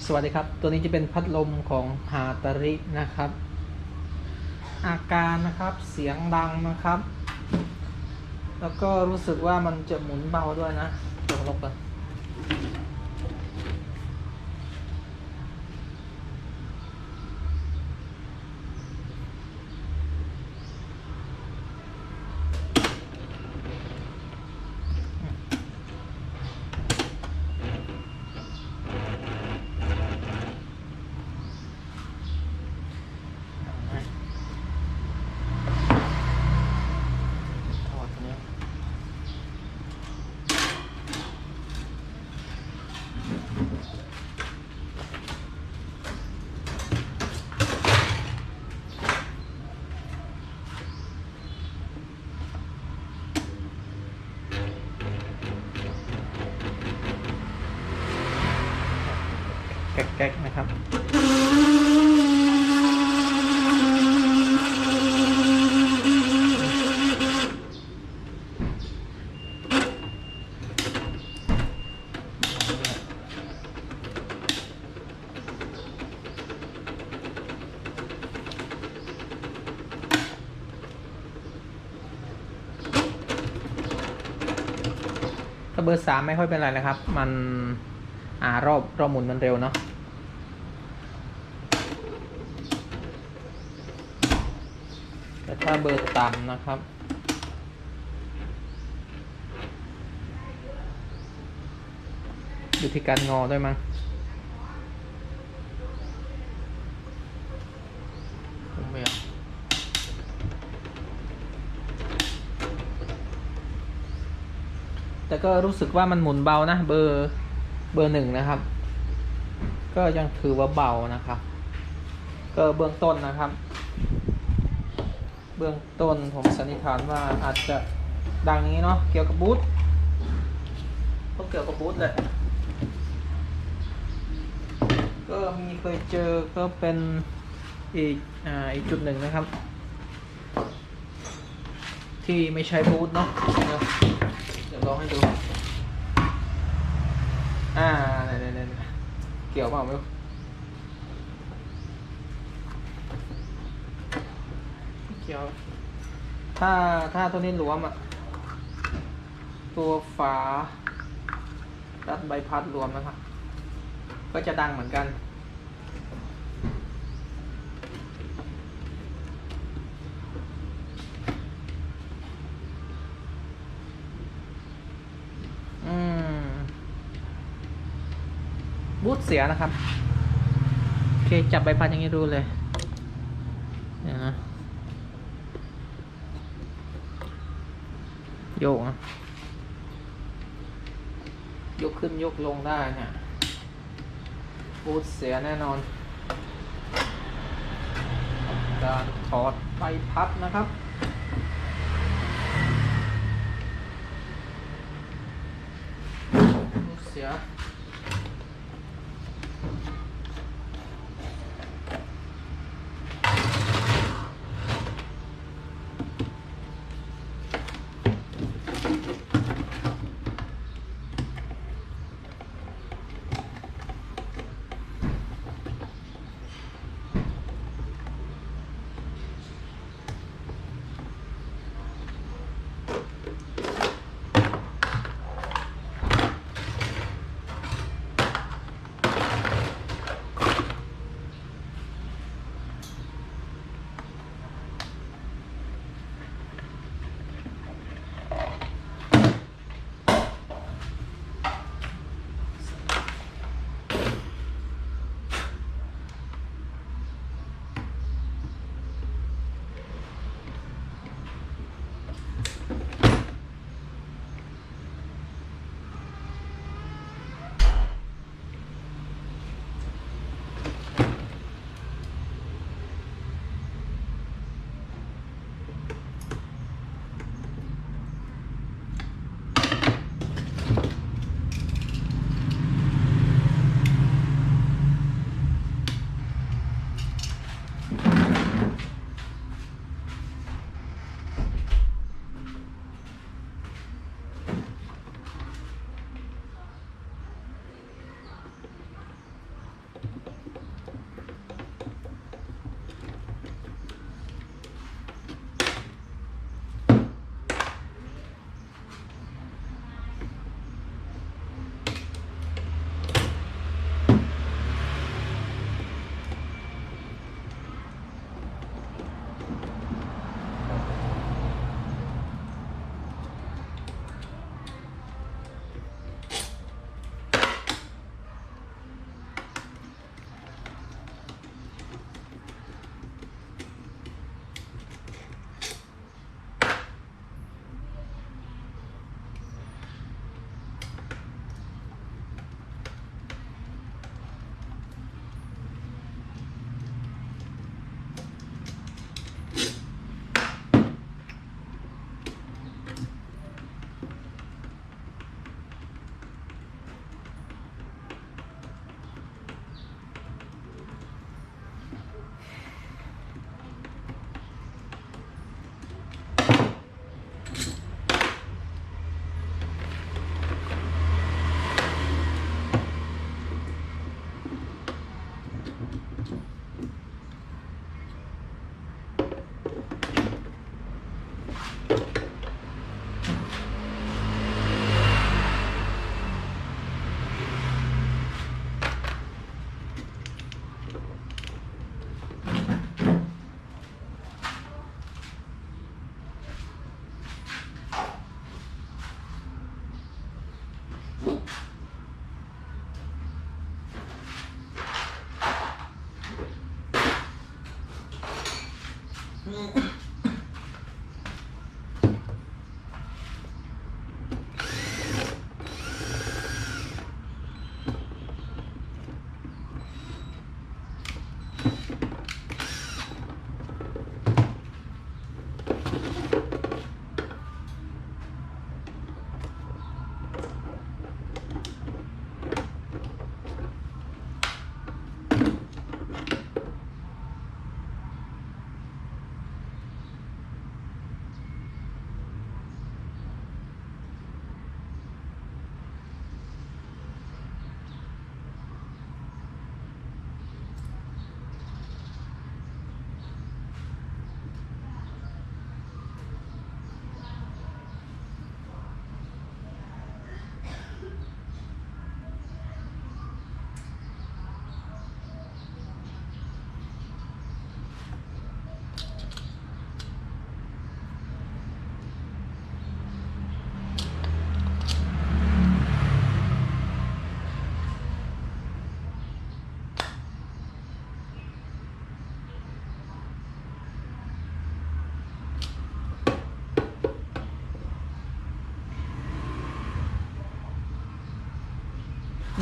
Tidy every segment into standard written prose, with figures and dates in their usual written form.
สวัสดีครับตัวนี้จะเป็นพัดลมของฮาตารินะครับอาการนะครับเสียงดังนะครับแล้วก็รู้สึกว่ามันจะหมุนเบาด้วยนะลงกันถอดตัวนี้แก๊กๆนะครับถ้าเบอร์3ไม่ค่อยเป็นไรนะครับมันรอบหมุนมันเร็วเนาะแต่ถ้าเบอร์ต่ำนะครับอยู่ที่การงอด้วยมั้งผมไม่เอาแต่ก็รู้สึกว่ามันหมุนเบานะเบอร์1นะครับก็ยังถือว่าเบานะครับก็เบื้องต้นนะครับเบื้องต้นผมสันนิษฐานว่าอาจจะดังนี้เนาะเกี่ยวกับบูทต้องเกี่ยวกับบูทแหละก็มีเคยเจอก็เป็นอีกจุดหนึ่งนะครับที่ไม่ใช้บูทเนาะเดี๋ยวลองให้ดูเนี่ยเกี่ยวเปล่าไม่รู้เกี่ยวถ้าตัวนี้หลวมอ่ะตัวฝาดัดใบพัดรวมนะครับก็จะดังเหมือนกันบูทเสียนะครับโอเคจับใบพัดอย่างนี้ดูเลยนะโยกนะยกขึ้นยกลงได้เนี่ยบูทเสียแน่นอนการถอดใบพัดนะครับบูทเสีย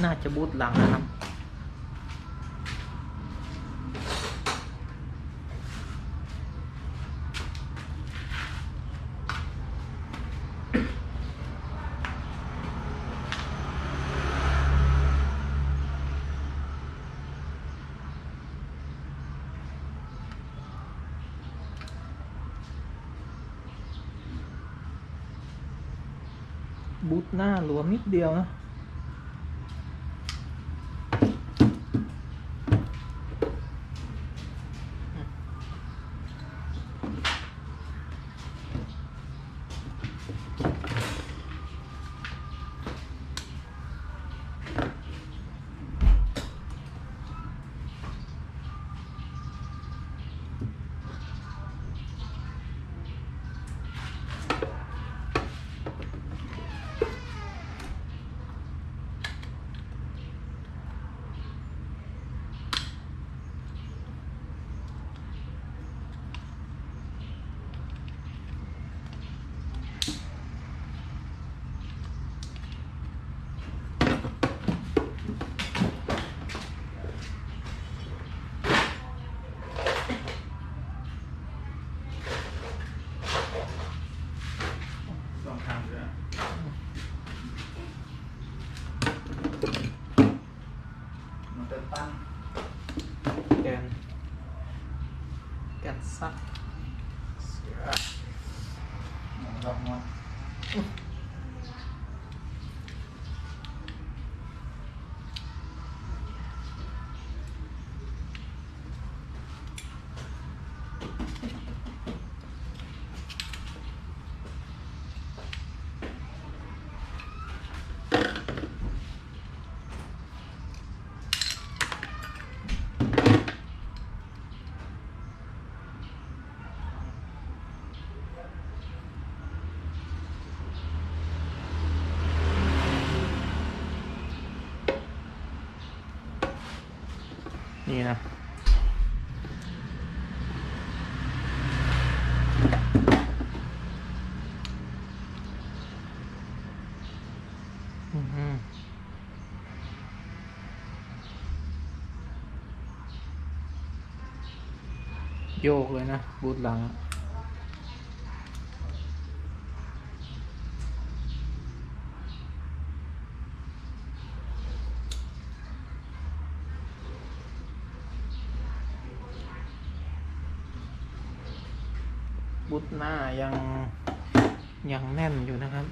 น่าจะบูทหลังนะครับบูทหน้าหลวมนิดเดียวนะแกนซักนี่นะโยกเลยนะบูทหลังบูทหน้ายังแน่นอยู่นะครับ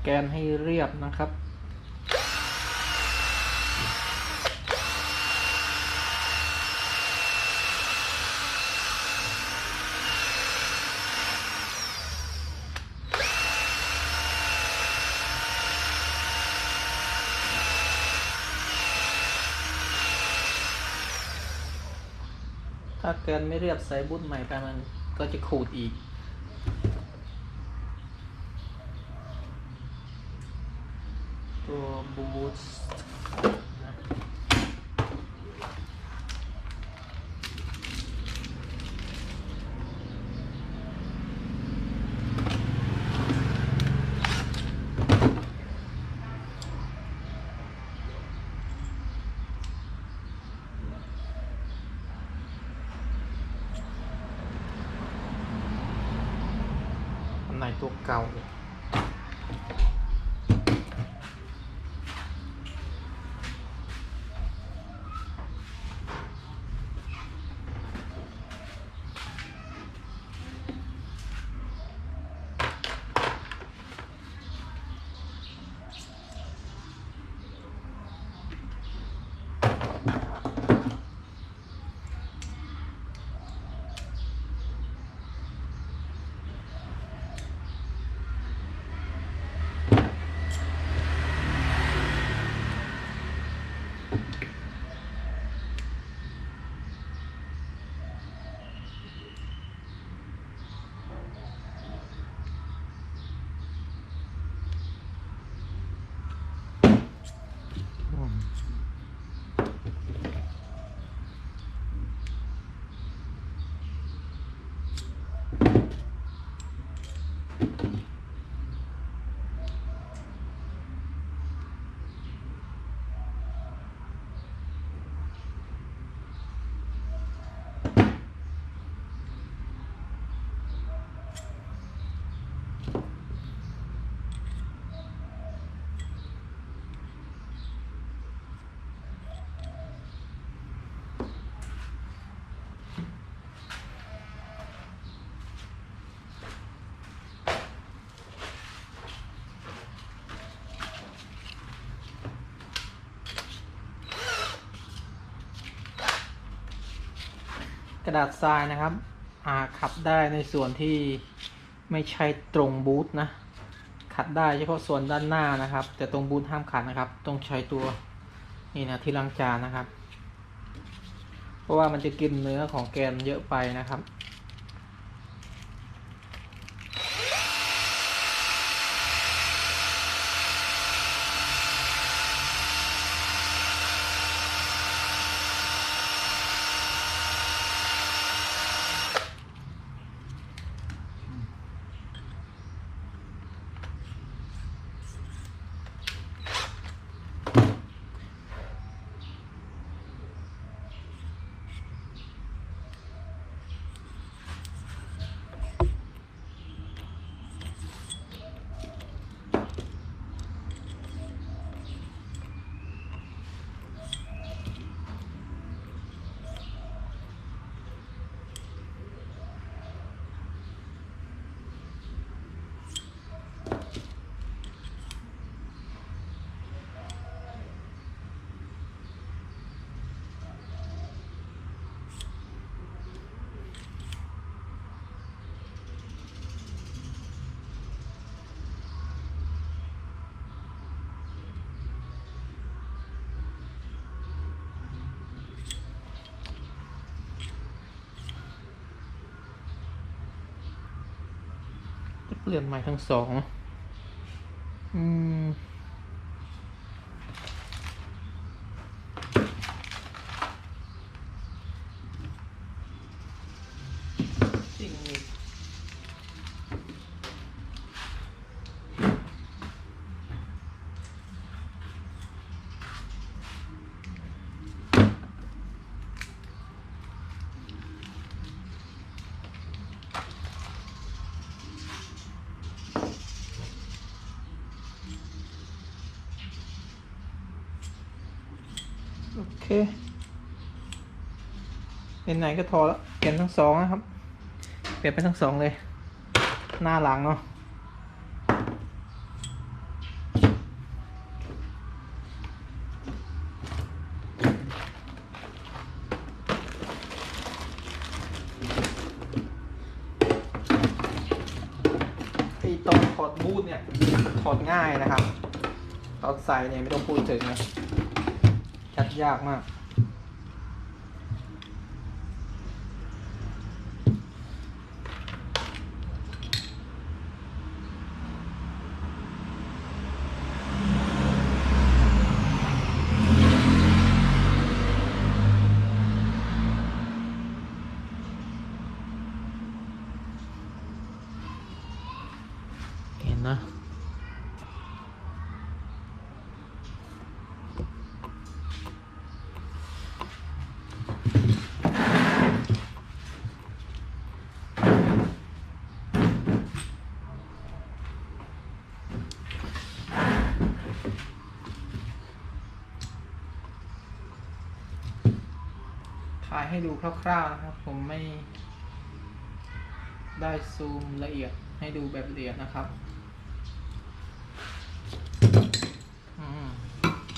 แกนให้เรียบนะครับถ้าแกนไม่เรียบใส่บูทใหม่ไปมันก็จะขูดอีก ตัวบูทนะอันไหนตัวเก่ากระดาษทรายนะครับขับได้ในส่วนที่ไม่ใช่ตรงบูทนะขัดได้เฉพาะส่วนด้านหน้านะครับแต่ตรงบูทห้ามขัดนะครับต้องใช้ตัวนี่นะที่ล้างจานนะครับเพราะว่ามันจะกินเนื้อของแกนเยอะไปนะครับเปลี่ยนใหม่ทั้งสองจริงโอเคไหนๆก็พอแล้วเปลี่ยนทั้งสองนะครับเปลี่ยนไปทั้งสองเลยหน้าหลังเนาะตอนถอดบูทเนี่ยถอดง่ายนะครับตอนใส่เนี่ยไม่ต้องพูดถึงนะชัดยากมาก นะถ่ายให้ดูคร่าวๆนะครับผมไม่ได้ซูมละเอียดให้ดูแบบละเอียดนะครับ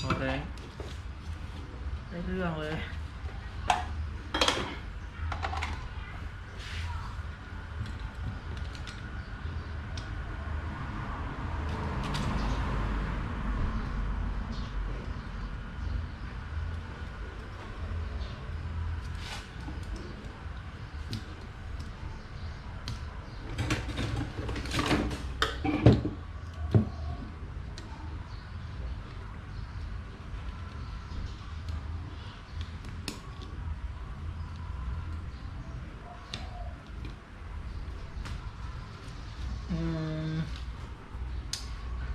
พอแรงได้เรื่องเลย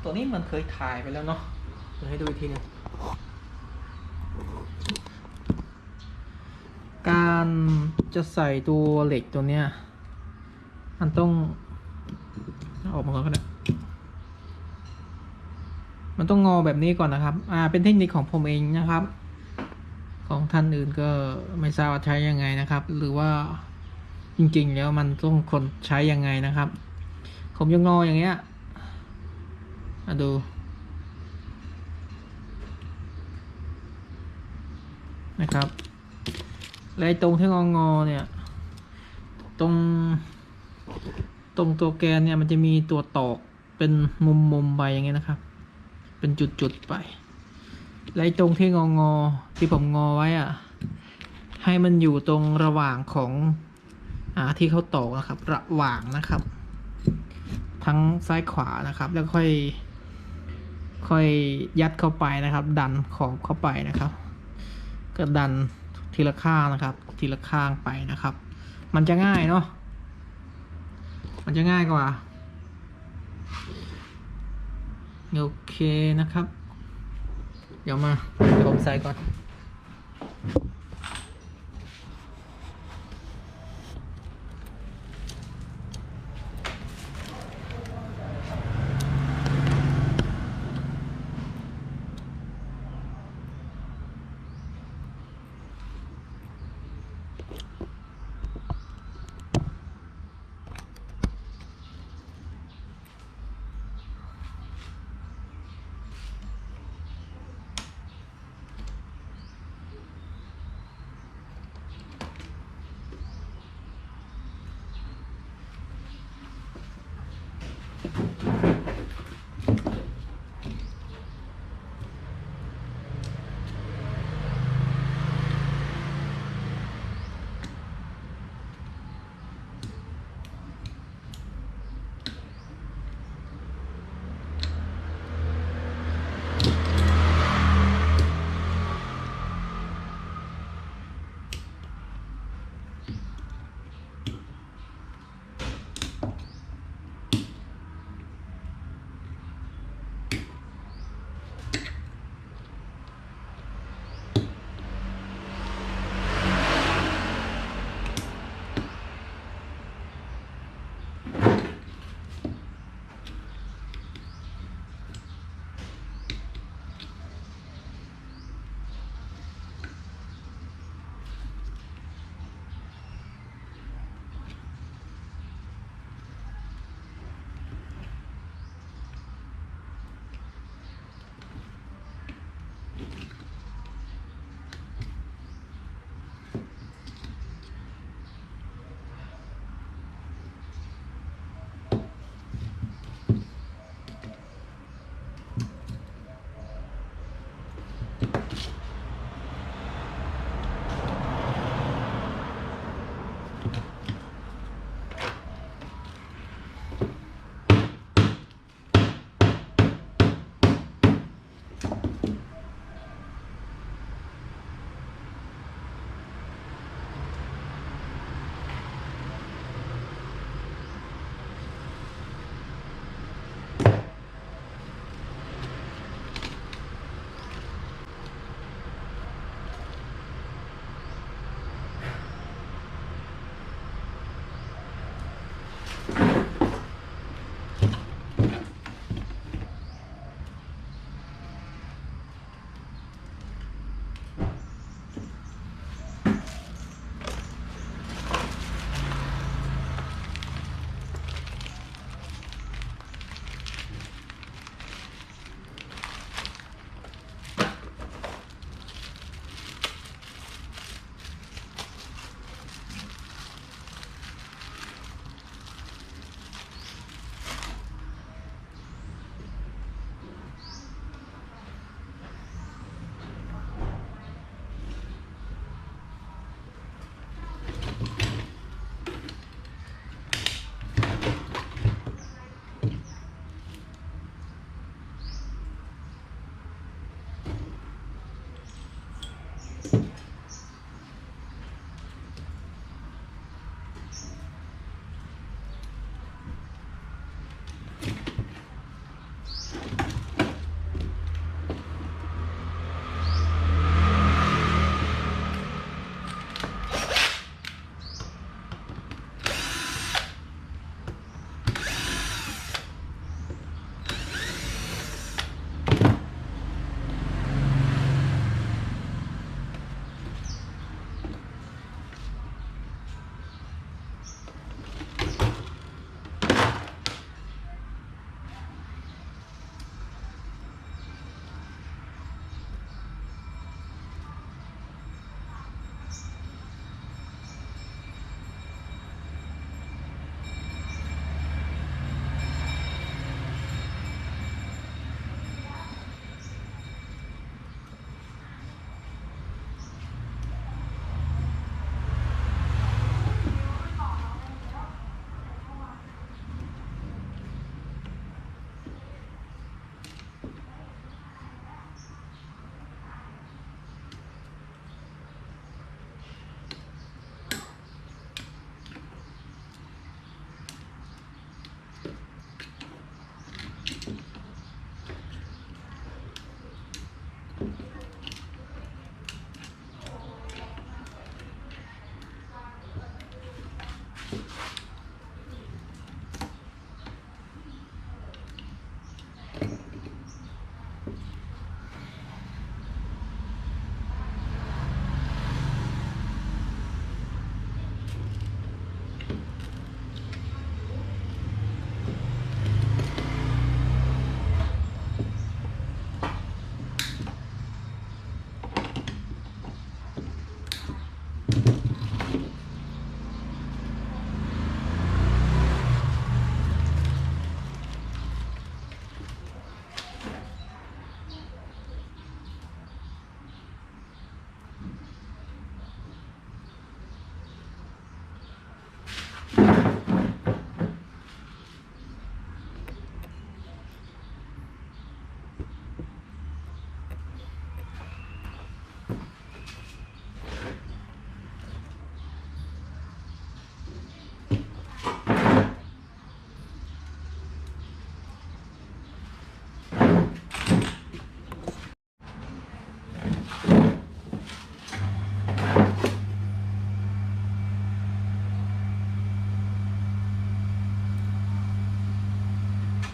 ตัวนี้มันเคยถ่ายไปแล้วเนาะเดี๋ยวให้ดูอีกทีนึงการจะใส่ตัวเหล็กตัวเนี้ยมันต้องออกมาก่อนก็ได้มันต้องงอแบบนี้ก่อนนะครับเป็นเทคนิคของผมเองนะครับ ของท่านอื่นก็ไม่ทราบว่าใช้ยังไงนะครับ หรือว่าจริงๆแล้วมันต้องคนใช้ยังไงนะครับผมจะงออย่างเงี้ยดูนะครับและตรงที่งอเนี่ยตรงตัวแกนเนี่ยมันจะมีตัวตอกเป็นมุมไปอย่างเงี้ยนะครับเป็นจุดๆไปและตรงที่งอที่ผมงอไว้ให้มันอยู่ตรงระหว่างของที่เขาตอกนะครับระหว่างนะครับทั้งซ้ายขวานะครับแล้วค่อยยัดเข้าไปนะครับดันขอบเข้าไปนะครับก็ดันทีละข้างนะครับทีละข้างไปนะครับมันจะง่ายเนาะมันจะง่ายกว่าโอเคนะครับเดี๋ยวผมใส่ก่อน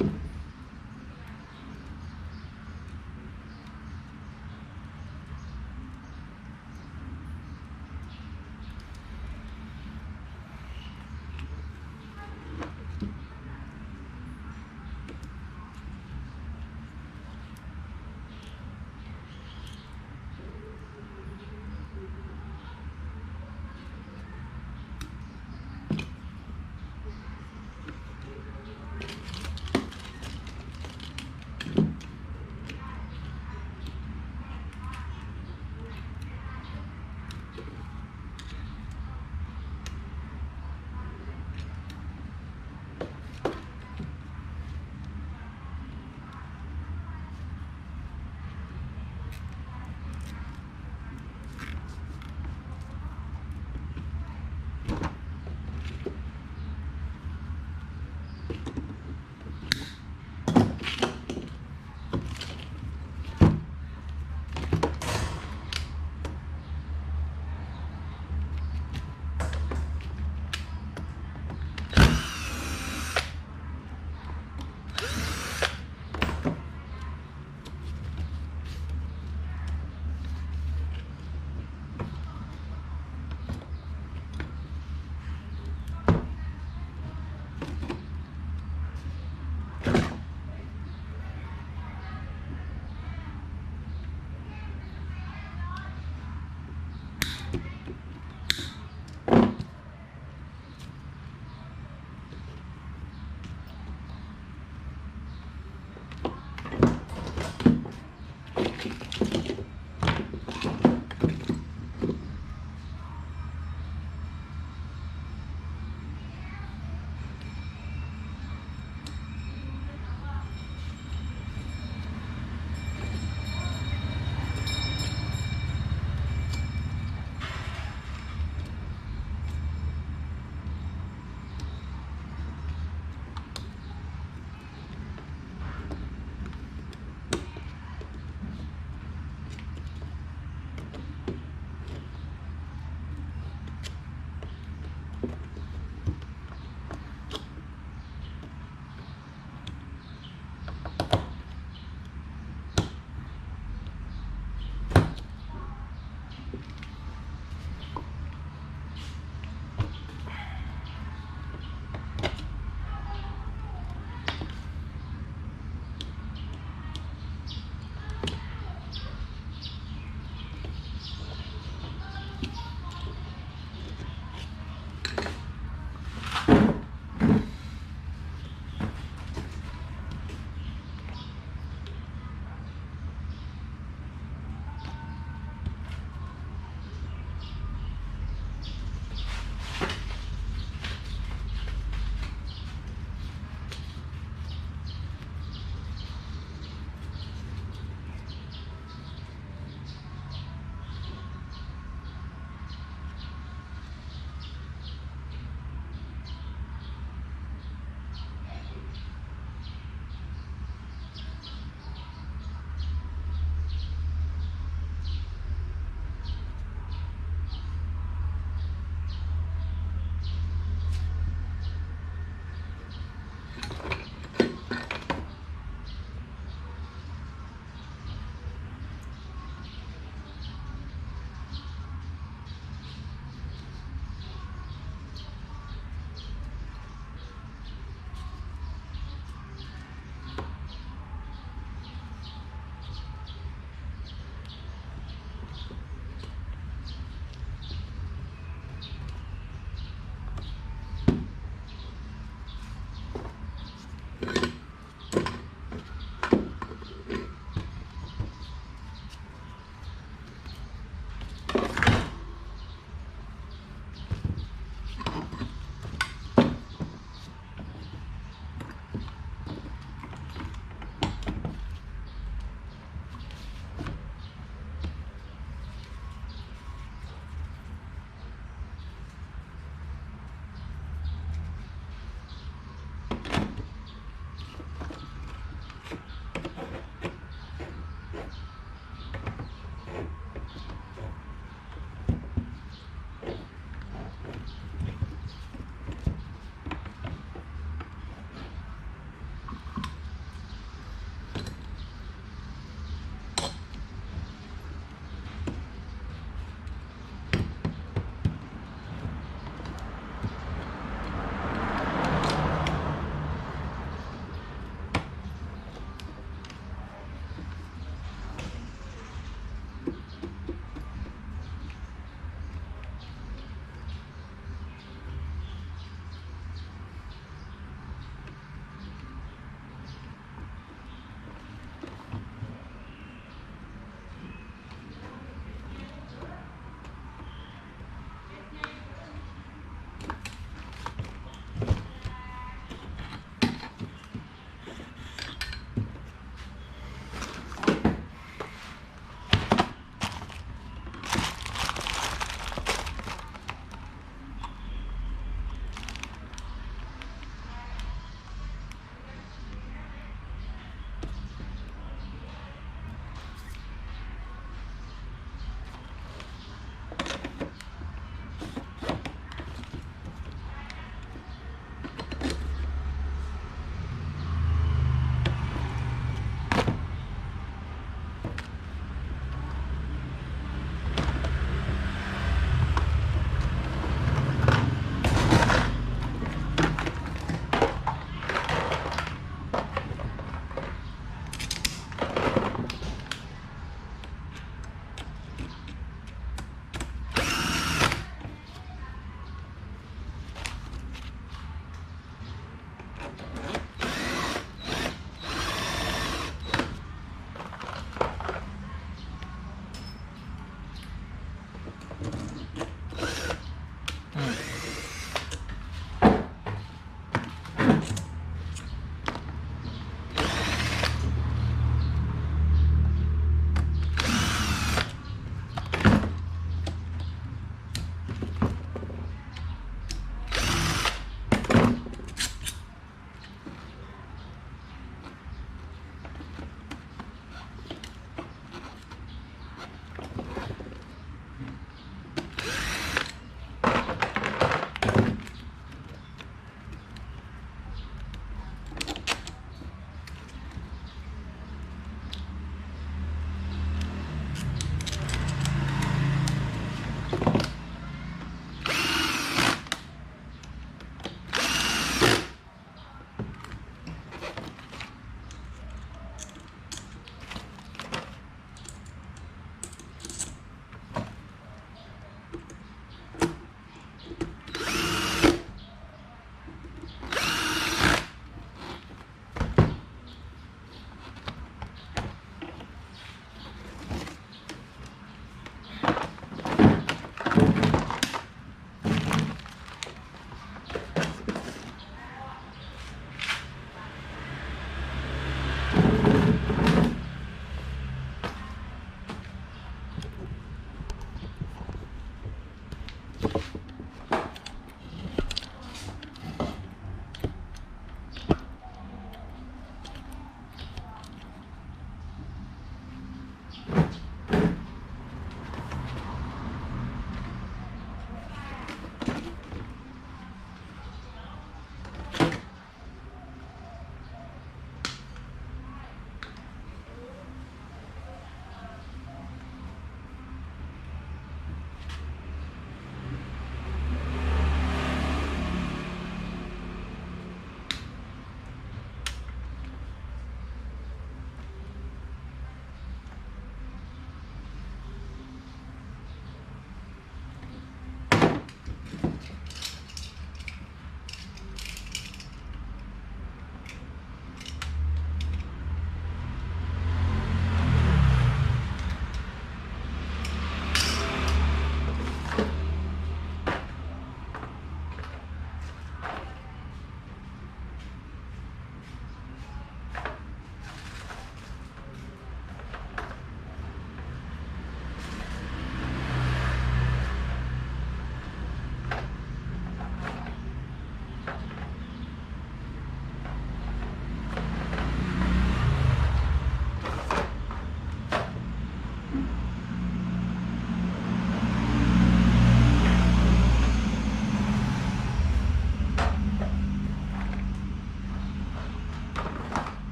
โ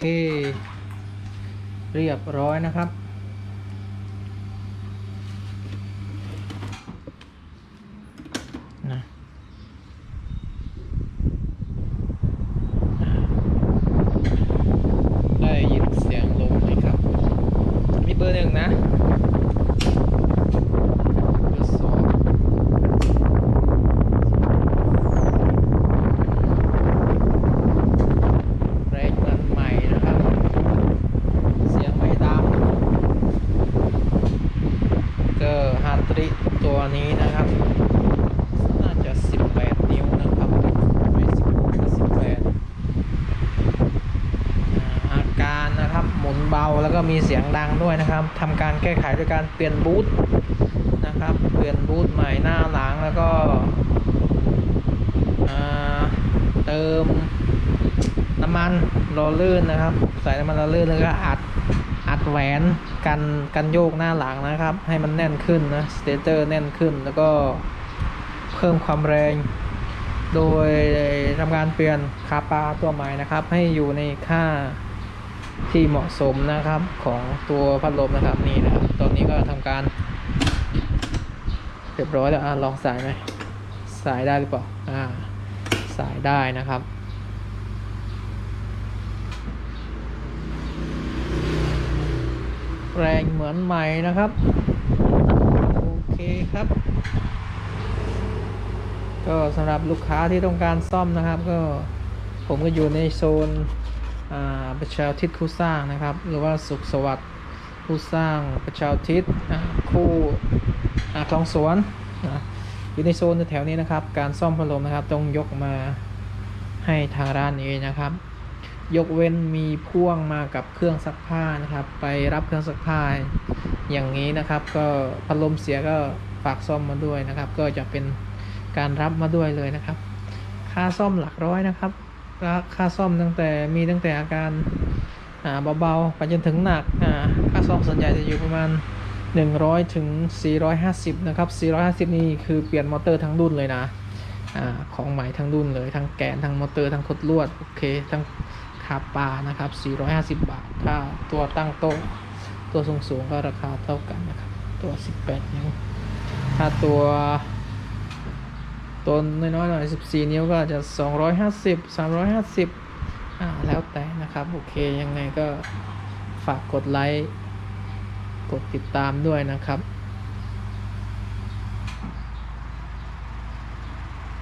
เรียบร้อยนะครับนะได้ยินเสียงลมไหมครับมีเบอร์ 1นะเบอร์ 2แรงมันใหม่นะครับเสียงไม่ดังก็ฮาร์ดริตัวนี้นะครับน่าจะ18 นิ้วนะครับไม่16ก็18อาการนะครับหมุนเบาแล้วก็มีเสียงดังด้วยนะครับทำการแก้ไขด้วยการเปลี่ยนบูทนะครับเปลี่ยนบูทใหม่หน้าหลังแล้วก็เติมน้ำมันรอลื่นนะครับใส่น้ำมันรอลื่นแล้วก็อัดแหวนกันโยกหน้าหลังนะครับให้มันแน่นขึ้นนะสเตเตอร์แน่นขึ้นแล้วก็เพิ่มความแรงโดยทำการเปลี่ยนคาปาตัวใหม่นะครับให้อยู่ในค่าที่เหมาะสมนะครับของตัวพัดลมนะครับนี่นะครับตอนนี้ก็ทำการเรียบร้อยแล้วลองสายไหมสายได้หรือเปล่าสายได้นะครับแรงเหมือนใหม่นะครับโอเคครับก็สำหรับลูกค้าที่ต้องการซ่อมนะครับก็ผมก็อยู่ในโซนประชาอุทิศคู่สร้างนะครับหรือว่าสุขสวัสดิ์คู่สร้างประชาอุทิศคู่คลองสวนอยู่ในโซนแถวนี้นะครับการซ่อมพัดลมนะครับต้องยกมาให้ทางร้านนี้นะครับยกเว้นมีพ่วงมากับเครื่องซักผ้านะครับไปรับเครื่องซักผ้าอย่างนี้นะครับก็พัดลมเสียก็ฝากซ่อมมาด้วยนะครับก็จะเป็นการรับมาด้วยเลยนะครับค่าซ่อมหลักร้อยนะครับค่าซ่อมตั้งแต่อาการเบาๆไปจนถึงหนักค่าซ่อมส่วนใหญ่จะอยู่ประมาณ100 ถึง 450นะครับ450นี่คือเปลี่ยนมอเตอร์ทั้งรุ่นเลยนะของใหม่ทั้งรุ่นเลยทั้งแกนทั้งมอเตอร์ทั้งคดลวดโอเคทั้งคาปานะครับ450 บาทถ้าตัวตั้งโต๊ะตัวสูงๆก็ราคาเท่ากันนะครับตัว18 นิ้วถ้าตัวน้อยๆหน่อย14 นิ้วก็จะ250 350แล้วแต่นะครับโอเคยังไงก็ฝากกดไลค์กดติดตามด้วยนะครับ